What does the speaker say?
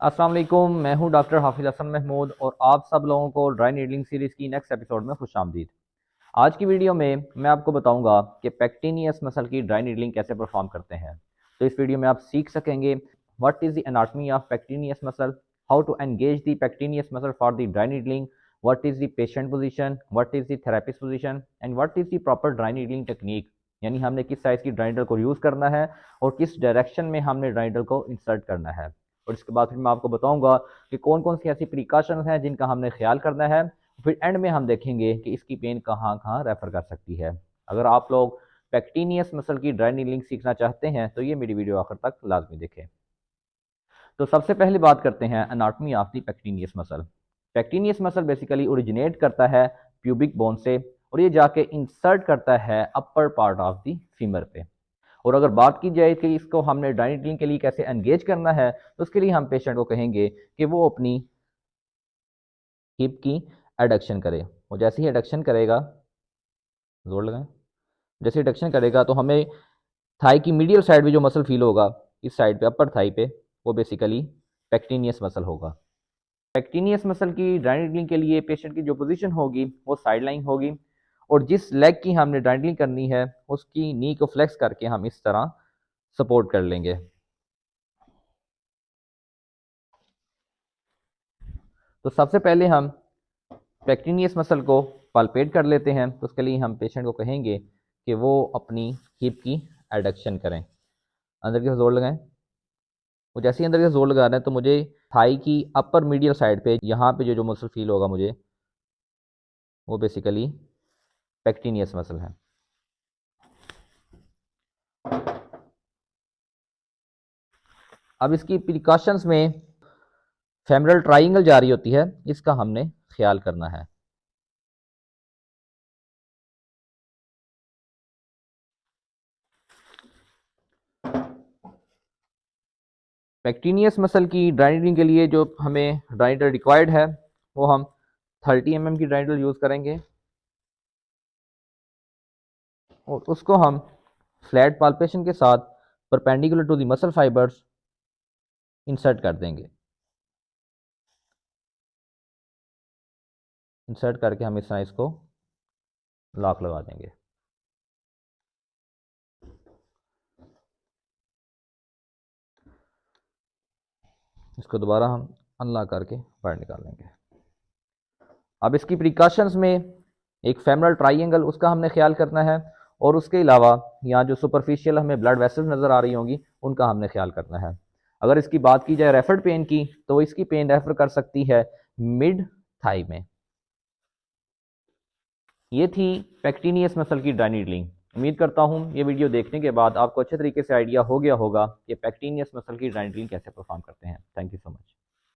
अस्सलाम वालेकुम, मैं हूं डॉक्टर हाफिज़ हसन महमूद और आप सब लोगों को ड्राई नीडलिंग सीरीज़ की नेक्स्ट एपिसोड में खुशामदीद। आज की वीडियो में मैं आपको बताऊंगा कि पेक्टिनियस मसल की ड्राई नीडलिंग कैसे परफॉर्म करते हैं। तो इस वीडियो में आप सीख सकेंगे what is the anatomy of pectineus muscle, how to engage the pectineus muscle for the dry needling, what is the patient position, what is the therapist position and what is the proper dry needling technique, यानी हमने किस size की dry needle को use करना है और किस direction में हमने ड्राई नीडल को इंसर्ट करना है। और इसके बाद फिर मैं आपको बताऊंगा कि कौन कौन सी ऐसी प्रिकॉशंस हैं जिनका हमने ख्याल करना है। फिर एंड में हम देखेंगे कि इसकी पेन कहाँ कहाँ रेफर कर सकती है। अगर आप लोग पेक्टिनियस मसल की ड्राई नीडलिंग सीखना चाहते हैं तो ये मेरी वीडियो आखिर तक लाजमी देखें। तो सबसे पहले बात करते हैं anatomy of the pectineus muscle. Pectineus muscle basically originate करता है प्यूबिक बोन से और ये जाके इंसर्ट करता है upper part of the femur पे। और अगर बात की जाए कि इसको हमने ड्राई नीडलिंग के लिए कैसे एंगेज करना है तो उसके लिए हम पेशेंट को कहेंगे कि वो अपनी हिप की एडक्शन करे। और जैसे ही एडक्शन करेगा, जोर लगाएं, जैसे एडक्शन करेगा तो हमें थाई की मीडियल साइड पे जो मसल फील होगा, इस साइड पे अपर थाई पे, वो बेसिकली पेक्टिनियस मसल होगा। पेक्टिनियस मसल की ड्राई नीडलिंग के लिए पेशेंट की जो पोजीशन होगी वो साइड लाइन होगी और जिस लेग की हमने ड्राई नीडलिंग करनी है उसकी नी को फ्लेक्स करके हम इस तरह सपोर्ट कर लेंगे। तो सबसे पहले हम पेक्टिनियस मसल को पाल्पेट कर लेते हैं। तो उसके लिए हम पेशेंट को कहेंगे कि वो अपनी हिप की एडक्शन करें, अंदर की ओर जोर लगाएं। वो जैसे ही अंदर की जोर लगा रहे हैं तो मुझे थाई की अपर मीडियल साइड पे यहाँ पे जो जो मसल फील होगा मुझे, वो बेसिकली पेक्टिनियस मसल है। अब इसकी प्रिकॉशंस में फेमरल ट्राइंगल जा रही होती है, इसका हमने ख्याल करना है। पेक्टिनियस मसल की ड्राई नीडलिंग के लिए जो हमें ड्राई नीडल रिक्वायर्ड है वो हम 30 mm की ड्राई नीडल यूज़ करेंगे और उसको हम फ्लैट पाल्पेशन के साथ perpendicular to the muscle fibres insert कर देंगे। इंसर्ट करके हम इस तरह इसको लॉक लगा देंगे। इसको दोबारा हम अनलॉक करके बाहर निकाल लेंगे। अब इसकी प्रिकॉशंस में एक फेमरल ट्राइंगल, उसका हमने ख्याल करना है और उसके अलावा यहाँ जो सुपरफिशियल हमें ब्लड वेसल्स नज़र आ रही होंगी उनका हमने ख्याल करना है। अगर इसकी बात की जाए रेफर्ड पेन की तो इसकी पेन रेफर कर सकती है मिड थाई में। ये थी पेक्टिनियस मसल की ड्राई नीडलिंग। उम्मीद करता हूँ ये वीडियो देखने के बाद आपको अच्छे तरीके से आइडिया हो गया होगा कि पेक्टिनियस मसल की ड्राई नीडलिंग कैसे परफॉर्म करते हैं। Thank you so much.